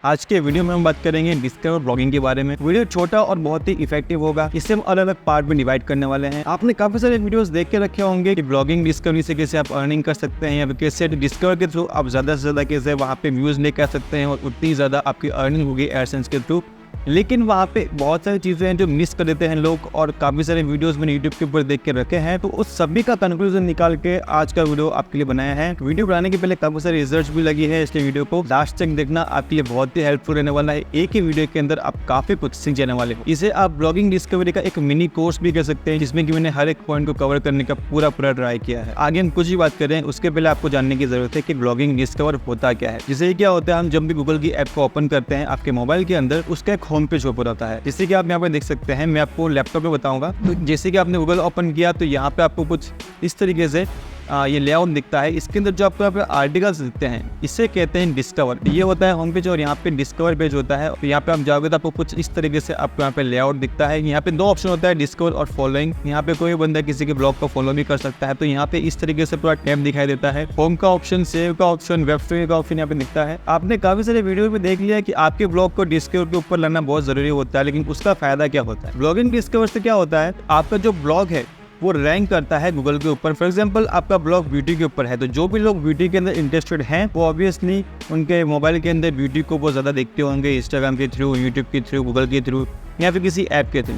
आज के वीडियो में हम बात करेंगे डिस्कवर ब्लॉगिंग के बारे में। वीडियो छोटा और बहुत ही इफेक्टिव होगा। इसे हम अलग अलग पार्ट में डिवाइड करने वाले हैं। आपने काफी सारे वीडियोस देख के रखे होंगे कि ब्लॉगिंग डिस्कवरी से कैसे आप अर्निंग कर सकते हैं, या फिर कैसे डिस्कवर के थ्रू आप ज्यादा से ज्यादा कैसे वहाँ पे व्यूज लेकर आ सकते हैं और उतनी ज्यादा आपकी अर्निंग होगी एडसेंस के थ्रू। लेकिन वहाँ पे बहुत सारी चीज़ें हैं जो मिस कर देते हैं लोग, और काफ़ी सारे वीडियोस मैंने यूट्यूब के ऊपर देख के रखे हैं। तो उस सभी का कंक्लूजन निकाल के आज का वीडियो आपके लिए बनाया है। वीडियो बनाने के पहले काफ़ी सारी रिसर्च भी लगी है, इसलिए वीडियो को लास्ट तक देखना आपके लिए बहुत ही हेल्पफुल रहने वाला है। एक ही वीडियो के अंदर आप काफ़ी कुछ सीख जाने वाले हो। इसे आप ब्लॉगिंग डिस्कवरी का एक मिनी कोर्स भी कर सकते हैं, जिसमें कि मैंने हर एक पॉइंट को कवर करने का पूरा ट्राई किया है। आगे हम कुछ ही बात करें उसके पहले आपको जानने की जरूरत है कि ब्लॉगिंग डिस्कवर होता क्या है। जिसे क्या होता है, हम जब भी गूगल की ऐप को ओपन करते हैं आपके मोबाइल के अंदर, उसका एक होम पेज ओपन होता है। जैसे कि आप यहाँ पे देख सकते हैं, मैं आपको लैपटॉप पे बताऊंगा। तो जैसे कि आपने गूगल ओपन किया तो यहाँ पे आपको कुछ इस तरीके से ये लेआउट दिखता है। इसके अंदर जो आपको यहाँ पे आर्टिकल्स दिखते हैं, इसे कहते हैं डिस्कवर। ये होता है होम पेज और यहाँ पे डिस्कवर पेज होता है। तो यहाँ पे आप जाओगे तो आपको कुछ इस तरीके से आपको यहाँ पे लेआउट दिखता है। यहाँ पे दो ऑप्शन होता है, डिस्कवर और फॉलोइंग। यहाँ पे कोई बंदा किसी के ब्लॉग को फॉलो भी कर सकता है। तो यहाँ पे इस तरीके से पूरा टैब दिखाई देता है। होम का ऑप्शन, सेव का ऑप्शन, वेब स्टोरी का ऑप्शन यहाँ पे दिखता है। आपने काफी सारे वीडियो में देख लिया है कि आपके ब्लॉग को डिस्कवर के ऊपर लाना बहुत जरूरी होता है, लेकिन उसका फायदा क्या होता है? ब्लॉगिंग डिस्कवर से क्या होता है, आपका जो ब्लॉग है वो रैंक करता है गूगल के ऊपर। फॉर एग्जांपल आपका ब्लॉग ब्यूटी के ऊपर है, तो जो भी लोग ब्यूटी के अंदर इंटरेस्टेड हैं वो ऑब्वियसली उनके मोबाइल के अंदर ब्यूटी को बहुत ज़्यादा देखते होंगे, इंस्टाग्राम के थ्रू, यूट्यूब के थ्रू, गूगल के थ्रू, या फिर किसी ऐप के थ्रू।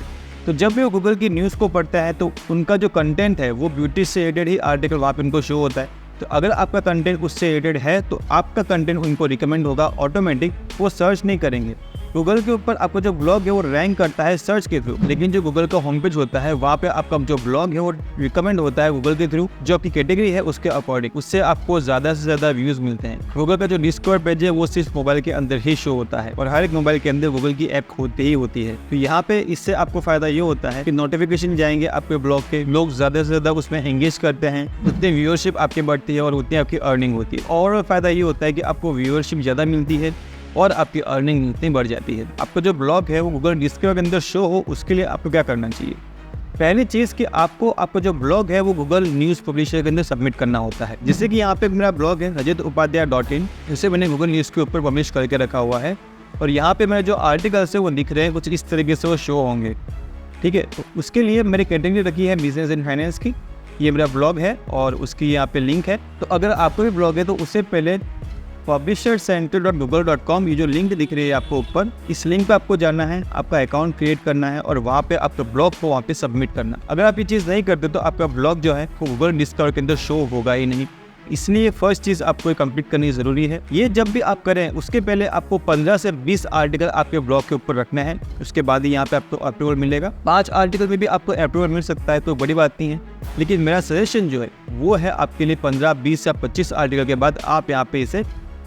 तो जब भी वो गूगल की न्यूज़ को पढ़ता है तो उनका जो कंटेंट है वो ब्यूटी से रिलेटेड ही आर्टिकल वहाँ पर उनको शो होता है। तो अगर आपका कंटेंट उससे रिलेटेड है तो आपका कंटेंट उनको रिकमेंड होगा ऑटोमेटिक, वो सर्च नहीं करेंगे। गूगल के ऊपर आपका जो ब्लॉग है वो रैंक करता है सर्च के थ्रू, लेकिन जो गूगल का होम पेज होता है वहाँ पे आपका जो ब्लॉग है वो रिकमेंड होता है गूगल के थ्रू, जो आपकी कैटेगरी है उसके अकॉर्डिंग। उससे आपको ज़्यादा से ज़्यादा व्यूज़ मिलते हैं। गूगल का जो डिस्कवर पेज है वो सिर्फ मोबाइल के अंदर ही शो होता है, और हर एक मोबाइल के अंदर गूगल की ऐप होती ही होती है। तो यहाँ पे इससे आपको फायदा ये होता है कि नोटिफिकेशन जाएंगे आपके ब्लॉग के, लोग ज़्यादा से ज़्यादा उसमें एंगेज करते हैं, उतनी व्यूअरशिप आपकी बढ़ती है और उतनी आपकी अर्निंग होती है। और फायदा ये होता है कि आपको व्यूअरशिप ज़्यादा मिलती है और आपकी अर्निंग इतनी बढ़ जाती है। आपका जो ब्लॉग है वो गूगल डिस्कवर के अंदर शो हो, उसके लिए आपको क्या करना चाहिए? पहली चीज़ कि आपको आपका जो ब्लॉग है वो गूगल न्यूज़ पब्लिशर के अंदर सबमिट करना होता है। जैसे कि यहाँ पे मेरा ब्लॉग है rajatupadhyay.in, इसे मैंने गूगल न्यूज़ के ऊपर पब्लिश करके रखा हुआ है, और यहाँ पे मेरे जो आर्टिकल्स है वो दिख रहे हैं, कुछ इस तरीके से वो शो होंगे। ठीक है, तो उसके लिए मेरी कैटेगरी रखी है बिजनेस एंड फाइनेंस की। ये मेरा ब्लॉग है और उसकी यहाँ पे लिंक है। तो अगर आपको भी ब्लॉग है तो उससे पहले publishercenter.google.com, ये जो लिंक दिख रही है आपको ऊपर, इस लिंक पे आपको जाना है, आपका अकाउंट क्रिएट करना है और वहाँ पे आपका ब्लॉग को वहाँ पे सबमिट करना। अगर आप ये चीज़ नहीं करते तो आपका ब्लॉग जो है वो गूगल डिस्कवर के अंदर शो होगा ही नहीं। इसलिए फर्स्ट चीज़ आपको कंप्लीट करनी ज़रूरी है। ये जब भी आप करें उसके पहले आपको 15 से 20 आर्टिकल आपके ब्लॉग के ऊपर रखना है। उसके बाद ही यहाँ पे आपको अप्रूवल मिलेगा। 5 आर्टिकल में भी आपको अप्रूवल मिल सकता है, तो बड़ी बात नहीं है, लेकिन मेरा सजेशन जो है वो है आपके लिए 15, 20 या 25 आर्टिकल के बाद आप यहाँ पे इसे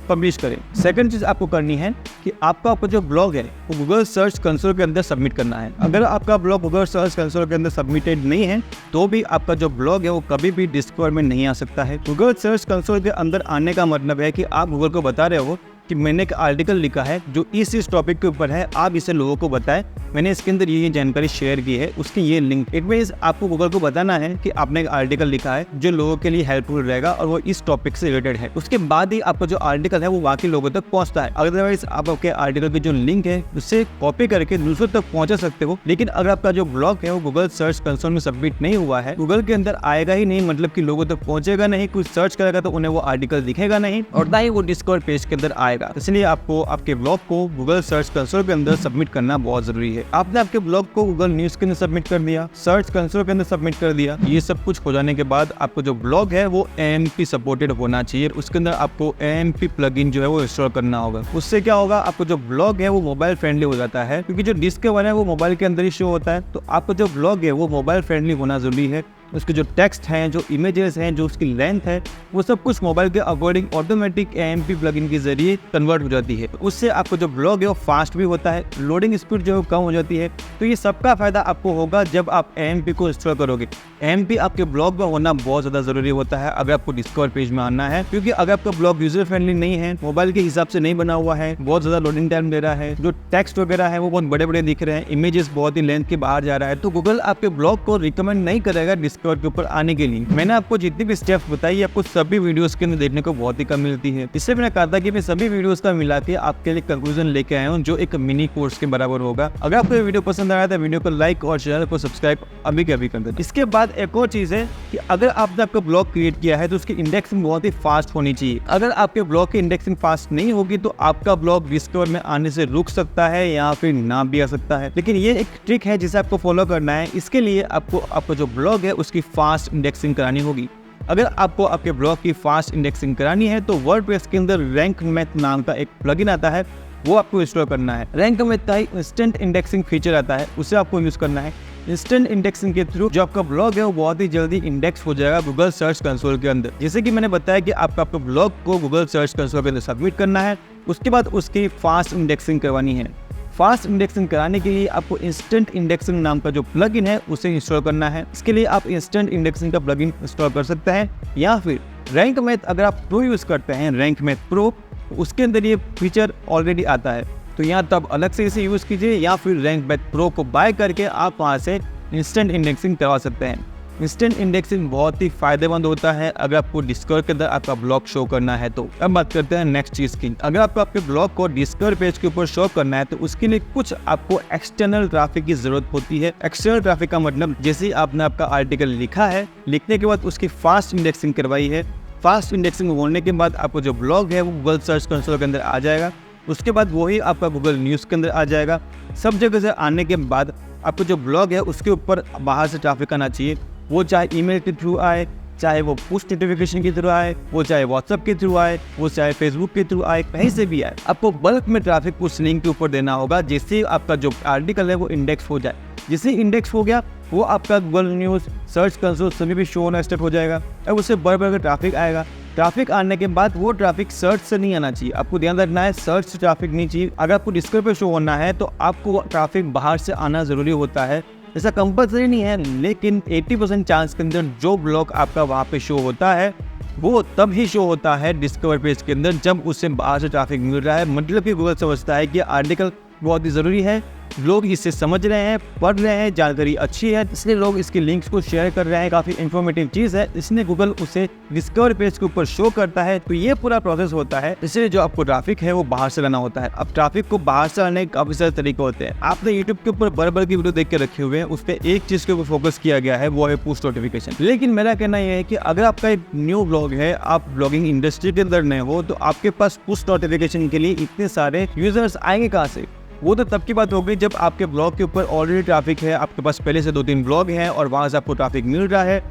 पब्लिश करें। सेकंड चीज़ आपको करनी है कि आपका जो ब्लॉग है वो गूगल सर्च कंसोल के अंदर सबमिट करना है। अगर आपका ब्लॉग गूगल सर्च कंसोल के अंदर सबमिटेड नहीं है तो भी आपका जो ब्लॉग है वो कभी भी डिस्कवर में नहीं आ सकता है। गूगल सर्च कंसोल के अंदर आने का मतलब है कि आप गूगल को बता रहे हो कि मैंने एक आर्टिकल लिखा है जो इस टॉपिक के ऊपर है, आप इसे लोगों को बताएं, मैंने इसके अंदर ये जानकारी शेयर की है, उसकी ये लिंक। इट मींस आपको गूगल को बताना है कि आपने एक आर्टिकल लिखा है जो लोगों के लिए हेल्पफुल रहेगा और वो इस टॉपिक से रिलेटेड है। उसके बाद ही आपका जो आर्टिकल है वो बाकी लोगों तक पहुंचता है। अदरवाइज आप आपके आर्टिकल की जो लिंक है उससे कॉपी करके दूसरों तक पहुंचा सकते हो, लेकिन अगर आपका जो ब्लॉग है वो गूगल सर्च कंसोल में सबमिट नहीं हुआ है, गूगल के अंदर आएगा ही नहीं, मतलब कि लोगों तक पहुंचेगा नहीं, कुछ सर्च करेगा तो उन्हें वो आर्टिकल दिखेगा नहीं, और ना ही वो डिस्कवर पेज के अंदर आएगा। इसलिए आपको आपके ब्लॉग को गूगल सर्च कंसोल के अंदर सबमिट करना बहुत जरूरी है। आपने आपके ब्लॉग को गूगल न्यूज़ के अंदर सबमिट कर दिया, सर्च कंसोल के अंदर सबमिट कर दिया। ये सब कुछ हो जाने के बाद आपको जो ब्लॉग है वो AMP सपोर्टेड होना चाहिए। उसके अंदर आपको AMP प्लगइन जो है वो इंस्टॉल करना होगा। उससे क्या होगा, आपको जो ब्लॉग है वो मोबाइल फ्रेंडली हो जाता है, क्योंकि जो डिस्कवर है वो मोबाइल के अंदर ही शो होता है। तो आपका जो ब्लॉग है वो मोबाइल फ्रेंडली होना जरूरी है। उसके जो टेक्स्ट हैं, जो इमेजेस हैं, जो उसकी लेंथ है, वो सब कुछ मोबाइल के अकॉर्डिंग ऑटोमेटिक AMP प्लगइन के जरिए कन्वर्ट हो जाती है। उससे आपको जो ब्लॉग है वो फास्ट भी होता है, लोडिंग स्पीड जो है कम हो जाती है। तो ये सबका फायदा आपको होगा जब आप AMP को इंस्टॉल करोगे। AMP आपके ब्लॉग में होना बहुत ज़्यादा ज़रूरी होता है अगर आपको डिस्कवर पेज में आना है, क्योंकि अगर आपका ब्लॉग यूजर फ्रेंडली नहीं है, मोबाइल के हिसाब से नहीं बना हुआ है, बहुत ज़्यादा लोडिंग टाइम ले रहा है, जो टेक्स्ट वगैरह है वो बहुत बड़े बड़े दिख रहे हैं, इमेजेस बहुत ही लेंथ के बाहर जा रहा है, तो गूगल आपके ब्लॉग को रिकमेंड नहीं करेगा डिस्कवर डिस्कवर के ऊपर आने के लिए। मैंने आपको जितनी भी स्टेप्स बताई आपको सभी वीडियोस के अंदर देखने को बहुत ही कम मिलती है। इससे मैंने कहा था कि मैं सभी वीडियोस का मिला के आपके लिए कंक्लूजन लेके आया हूँ जो एक मिनी कोर्स के बराबर होगा। अगर आपको ये वीडियो पसंद आया तो वीडियो को लाइक और चैनल को सब्सक्राइब अभी के अभी कर दें। इसके बाद एक और चीज है कि अगर आपने आपका ब्लॉग क्रिएट किया है तो उसकी इंडेक्सिंग बहुत ही फास्ट होनी चाहिए। अगर आपके ब्लॉग की इंडेक्सिंग फास्ट नहीं होगी तो आपका ब्लॉग डिस्कवर में आने से रुक सकता है या फिर ना भी आ सकता है। लेकिन ये एक ट्रिक है जिसे आपको फॉलो करना है। इसके लिए आपको आपका जो ब्लॉग है उसकी फास्ट इंडेक्सिंग करानी होगी। अगर आपको आपके ब्लॉग की फास्ट इंडेक्सिंग करानी है तो वर्डप्रेस के अंदर रैंक मैथ नाम का एक प्लगइन आता है, वो आपको इंस्टॉल करना है। रैंक मैथ का इंस्टेंट इंडेक्सिंग फीचर आता है, उसे आपको यूज करना है। इंस्टेंट इंडेक्सिंग के थ्रू जो आपका ब्लॉग है वो बहुत ही जल्दी इंडेक्स हो जाएगा गूगल सर्च कंसोल के अंदर। जैसे कि मैंने बताया कि आपका ब्लॉग को गूगल सर्च कंसोल के अंदर सबमिट करना है, उसके बाद उसकी फास्ट इंडेक्सिंग करवानी है। फास्ट इंडेक्सिंग कराने के लिए आपको इंस्टेंट इंडेक्सिंग नाम का जो प्लगइन है उसे इंस्टॉल करना है। इसके लिए आप इंस्टेंट इंडेक्सिंग का प्लगइन इंस्टॉल कर सकते हैं या फिर रैंक मैथ अगर आप प्रो यूज करते हैं, रैंक मैथ प्रो, उसके अंदर ये फीचर ऑलरेडी आता है। तो यहाँ तब अलग से इसे यूज कीजिए या फिर रैंक मैथ प्रो को बाय करके आप वहाँ से इंस्टेंट इंडेक्सिंग करवा सकते हैं। इंस्टेंट इंडेक्सिंग बहुत ही फायदेमंद होता है अगर आपको डिस्कवर के अंदर आपका ब्लॉग शो करना है तो। अब बात करते हैं नेक्स्ट चीज की। अगर आपको आपके ब्लॉग को डिस्कवर पेज के ऊपर शो करना है तो उसके लिए कुछ आपको एक्सटर्नल ट्रैफिक की जरूरत होती है। एक्सटर्नल ट्रैफिक का मतलब जैसे आपने आपका आर्टिकल लिखा है, लिखने के बाद उसकी फास्ट इंडेक्सिंग करवाई है, फास्ट इंडेक्सिंग होने के बाद आपको जो ब्लॉग है वो गूगल सर्च कंसोल के अंदर आ जाएगा। उसके बाद वही आपका गूगल न्यूज़ के अंदर आ जाएगा। सब जगह से आने के बाद आपको जो ब्लॉग है उसके ऊपर बाहर से ट्रैफिक आना चाहिए, वो चाहे ईमेल के थ्रू आए, चाहे वो पुश नोटिफिकेशन के थ्रू आए, वो चाहे व्हाट्सएप के थ्रू आए, वो चाहे फेसबुक के थ्रू आए, कहीं से भी आए। आपको बल्क में ट्रैफिक उस लिंक के ऊपर देना होगा जिससे आपका जो आर्टिकल है वो इंडेक्स हो जाए। जिससे इंडेक्स हो गया वो आपका गूगल न्यूज़, सर्च कंसोल सभी भी शो होना स्टार्ट हो जाएगा। अब उससे बढ़ बढ़ कर ट्रैफिक आएगा। ट्रैफिक आने के बाद वो ट्रैफिक सर्च से नहीं आना चाहिए, आपको ध्यान रखना है सर्च से ट्रैफिक नहीं चाहिए। अगर आपको डिस्कवर पे शो होना है तो आपको ट्रैफिक बाहर से आना ज़रूरी होता है। ऐसा कंपल्सरी नहीं है, लेकिन 80% चांस के अंदर जो ब्लॉग आपका वहाँ पे शो होता है वो तब ही शो होता है डिस्कवर पेज के अंदर जब उससे बाहर से ट्रैफिक मिल रहा है। मतलब कि गूगल समझता है कि आर्टिकल बहुत ही ज़रूरी है, लोग इसे समझ रहे हैं, पढ़ रहे हैं, जानकारी अच्छी है, इसलिए लोग इसके लिंक्स को शेयर कर रहे हैं, काफ़ी इन्फॉर्मेटिव चीज़ है, इसलिए गूगल उसे डिस्कवर पेज के ऊपर शो करता है। तो ये पूरा प्रोसेस होता है। इसलिए जो आपको ट्रैफिक है वो बाहर से लाना होता है। अब ट्रैफिक को बाहर से लाने के काफ़ी सारे तरीके होते हैं। आपने यूट्यूब के ऊपर बड़े की वीडियो देख के रखे हुए हैं, उस पर एक चीज़ के ऊपर फोकस किया गया है, वो है पुश नोटिफिकेशन। लेकिन मेरा कहना यह है कि अगर आपका एक न्यू ब्लॉग है, आप ब्लॉगिंग इंडस्ट्री के अंदर नए हो, तो आपके पास पुश नोटिफिकेशन के लिए इतने सारे यूजर्स आएंगे कहाँ से? वो तो तब की बात हो गई जब आपके ब्लॉग के ऊपर ऑलरेडी ट्रैफिक है, आपके पास पहले से 2-3 ब्लॉग हैं और वहाँ से आपको ट्रैफिक मिल रहा है,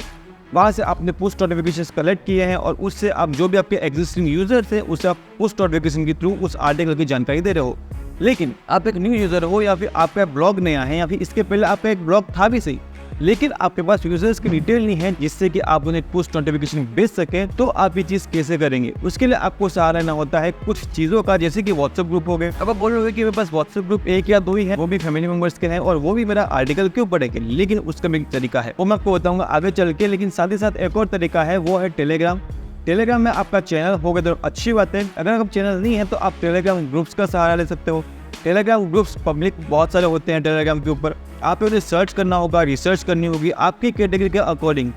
वहाँ से आपने पुश नोटिफिकेशंस कलेक्ट किए हैं और उससे आप जो भी आपके एग्जिस्टिंग यूजर्स हैं उससे आप पुश नोटिफिकेशन के थ्रू उस आर्टिकल की जानकारी दे रहे हो। लेकिन आप एक न्यू यूजर हो या फिर आपका ब्लॉग नया है या फिर इसके पहले आपका एक ब्लॉग था भी सही, लेकिन आपके पास यूजर्स की डिटेल नहीं है जिससे कि आप उन्हें पुश नोटिफिकेशन भेज सके, तो आप ये चीज़ कैसे करेंगे? उसके लिए आपको सहारा लेना होता है कुछ चीज़ों का, जैसे कि व्हाट्सएप ग्रुप हो गए। अब आप बोल रहे हो कि मेरे पास व्हाट्सएप ग्रुप 1 या 2 ही है, वो भी फैमिली मेंबर्स के हैं और वो भी मेरा आर्टिकल के ऊपर है, लेकिन उसका भी एक तरीका है, वो मैं आपको बताऊंगा आगे चल के। लेकिन साथ ही साथ एक और तरीका है, वो है टेलीग्राम। टेलीग्राम में आपका चैनल होगा तो अच्छी बात है, अगर आपका चैनल नहीं है तो आप टेलीग्राम ग्रुप्स का सहारा ले सकते हो। टेलीग्राम ग्रुप्स पब्लिक बहुत सारे होते हैं टेलीग्राम के ऊपर, आप उन्हें सर्च करना होगा, रिसर्च करनी होगी आपकी कैटेगरी के अकॉर्डिंग।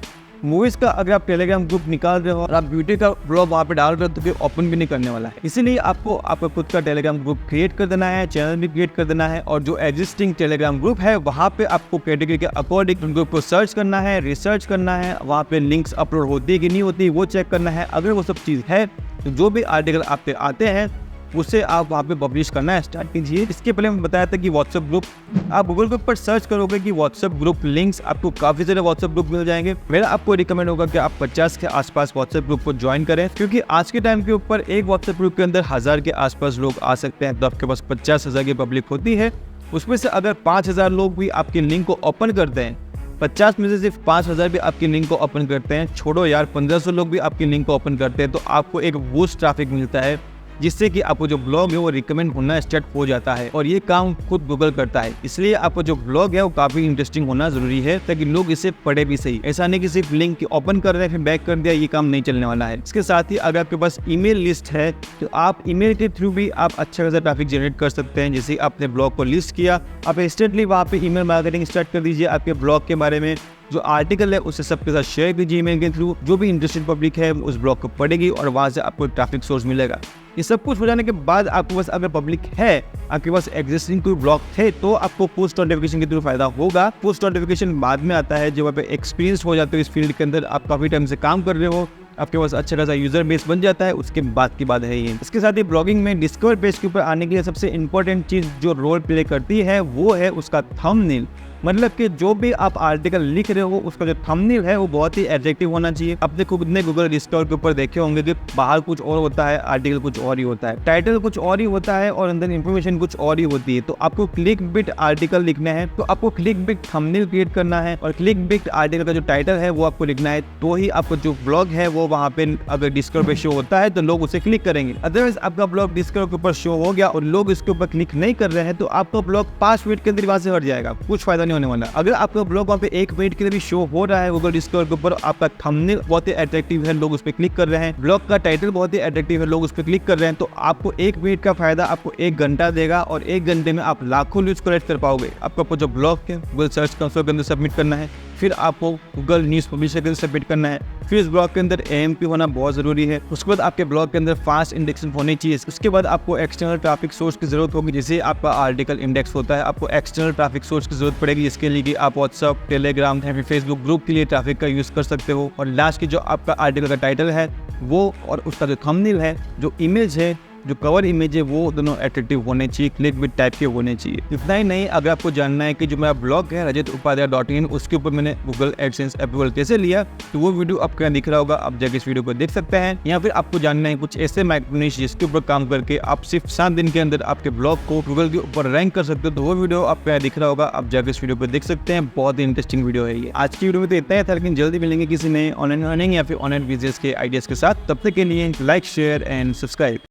मूवीज़ का अगर आप टेलीग्राम ग्रुप निकाल रहे हो और आप ब्यूटी का ब्लॉग वहाँ पे डाल रहे हो तो फिर ओपन भी नहीं करने वाला है। इसीलिए आपको आपका खुद का टेलीग्राम ग्रुप क्रिएट कर देना है, चैनल भी क्रिएट कर देना है और जो एग्जिस्टिंग टेलीग्राम ग्रुप है वहाँ पे आपको कैटेगरी के अकॉर्डिंग ग्रुप को सर्च करना है, रिसर्च करना है, वहाँ पे लिंक्स अपलोड होती है कि नहीं होती वो चेक करना है। अगर वो सब चीज़ है तो जो भी आर्टिकल आप पे आते हैं उसे आप वहाँ पे पब्लिश करना स्टार्ट कीजिए। इसके पहले मैं बताया था कि व्हाट्सएप ग्रुप, आप गूगल के ऊपर सर्च करोगे कि व्हाट्सएप ग्रुप लिंक्स, आपको काफ़ी सारे व्हाट्सएप ग्रुप मिल जाएंगे। मेरा आपको रिकमेंड होगा कि आप 50 के आसपास व्हाट्सएप ग्रुप को ज्वाइन करें, क्योंकि आज के टाइम के ऊपर एक व्हाट्सएप ग्रुप के अंदर 1000 के आसपास लोग आ सकते हैं। तो आपके पास 50,000 की पब्लिक होती है, उसमें से अगर 5000 लोग भी आपकी लिंक को ओपन करते हैं, 50 में से सिर्फ 5000 भी आपकी लिंक को ओपन करते हैं, छोड़ो यार 1500 लोग भी आपकी लिंक को ओपन करते हैं, तो आपको एक बूस्ट ट्रैफिक मिलता है। जिससे कि आपको जो ब्लॉग है वो रिकमेंड होना स्टार्ट हो जाता है और ये काम खुद गूगल करता है। इसलिए आपको जो ब्लॉग है वो काफी इंटरेस्टिंग होना जरूरी है ताकि लोग इसे पढ़े भी सही। ऐसा नहीं कि सिर्फ लिंक ओपन कर रहे हैं फिर बैक कर दिया, ये काम नहीं चलने वाला है। इसके साथ ही अगर आपके पास ईमेल लिस्ट है तो आप ईमेल के थ्रू भी आप अच्छा खासा ट्रैफिक जनरेट कर सकते हैं। जैसे आपने ब्लॉग को लिस्ट किया, आप इंस्टेंटली वहाँ पे ईमेल मार्केटिंग स्टार्ट कर दीजिए। आपके ब्लॉग के बारे में जो आर्टिकल है उसे सबके साथ शेयर कीजिए ईमेल के थ्रू। जो भी इंटरेस्टेड पब्लिक है उस ब्लॉग को पढ़ेगी और वहाँ से आपको ट्रैफिक सोर्स मिलेगा। ये सब कुछ हो जाने के बाद आपके पास अगर पब्लिक है, आपके पास एग्जिस्टिंग कोई ब्लॉग थे तो आपको पोस्ट नोटिफिकेशन के थ्रू फायदा होगा। पोस्ट नोटिफिकेशन बाद में आता है जब आप एक्सपीरियंस हो जाते हो इस फील्ड के अंदर, आप काफी टाइम से काम कर रहे हो, आपके पास अच्छा खासा यूजर बेस बन जाता है, उसके बाद की बात है ये। इसके साथ ही ब्लॉगिंग में डिस्कवर पेज के ऊपर आने के लिए सबसे इंपॉर्टेंट चीज जो रोल प्ले करती है वो है उसका थंबनेल। मतलब कि जो भी आप आर्टिकल लिख रहे हो उसका जो थंबनेल है वो बहुत ही एट्रैक्टिव होना चाहिए। आपने खुद ने गूगल डिस्कवर के ऊपर देखे होंगे कि बाहर कुछ और होता है, आर्टिकल कुछ और ही होता है, टाइटल कुछ और ही होता है और अंदर इंफॉर्मेशन कुछ और ही होती है। तो आपको क्लिक बिट आर्टिकल लिखना है तो आपको क्लिक बिट थंबनेल क्रिएट करना है और क्लिक बिट आर्टिकल का जो टाइटल है वो आपको लिखना है, तो ही आपको जो ब्लॉग है वो वहाँ पे अगर डिस्कवर पे शो होता है तो लोग उसे क्लिक करेंगे। अदरवाइज आपका ब्लॉग डिस्कवर के ऊपर शो हो गया और लोग इसके ऊपर क्लिक नहीं कर रहे हैं तो आपका ब्लॉग 5 मिनट के अंदर वहाँ से हट जाएगा, कुछ फायदा नहीं होने वाला। अगर आपका ब्लॉग वहाँ पे 1 मिनट के लिए भी शो हो रहा है गूगल डिस्कवर के ऊपर, आपका थंबनेल बहुत ही अट्रैक्टिव है, लोग उस पर क्लिक कर रहे हैं, ब्लॉग का टाइटल बहुत ही अट्रैक्टिव है, लोग उस पर क्लिक कर रहे हैं, तो आपको 1 मिनट का फायदा आपको 1 घंटा देगा और 1 घंटे में आप लाखों व्यूज कलेक्ट कर पाओगे। आपको जो ब्लॉग है गूगल सर्च कंसोल के अंदर सबमिट करना है, फिर आपको गूगल न्यूज़ पब्लिशर के अंदर सबमिट करना है, फिर इस ब्लॉग के अंदर AMP होना बहुत जरूरी है। उसके बाद आपके ब्लॉग के अंदर फास्ट इंडेक्सिंग होनी चाहिए। उसके बाद आपको एक्सटर्नल ट्रैफिक सोर्स की जरूरत होगी, जैसे आपका आर्टिकल इंडेक्स होता है, आपको एक्सटर्नल ट्रैफिक सोर्स की जरूरत पड़ेगी, जिसके लिए कि आप व्हाट्सअप, टेलीग्राम या फिर फेसबुक ग्रुप के लिए ट्रैफिक का यूज कर सकते हो। और लास्ट की जो आपका आर्टिकल का टाइटल है वो और उसका जो थंबनेल है, जो इमेज है, जो कवर इमेज है, वो दोनों अट्रैक्टिव होने चाहिए, क्लिकबिट टाइप के होने चाहिए। इतना ही नहीं, अगर आपको जानना है कि जो मेरा ब्लॉग है rajatupadhyay.in उसके ऊपर मैंने गूगल एडसेंस अप्रूवल कैसे लिया, तो वो वीडियो आपको यहाँ दिख रहा होगा, आप जाके इस वीडियो को देख सकते हैं। या फिर आपको जानना है कुछ ऐसे माइक्रोनिश जिसके ऊपर काम करके आप सिर्फ 7 दिन के अंदर आपके ब्लॉग को गूगल के ऊपर रैंक कर सकते हो, तो वो वीडियो आपको यहाँ दिख रहा होगा, आप जाकर इस वीडियो को देख सकते हैं। बहुत ही इंटरेस्टिंग वीडियो है ये। आज की वीडियो में तो इतना ही था, लेकिन जल्दी मिलेंगे किसी नए ऑनलाइन अर्निंग या फिर ऑनलाइन बिजनेस के आइडियाज के साथ। तब तक के लिए लाइक, शेयर एंड सब्सक्राइब।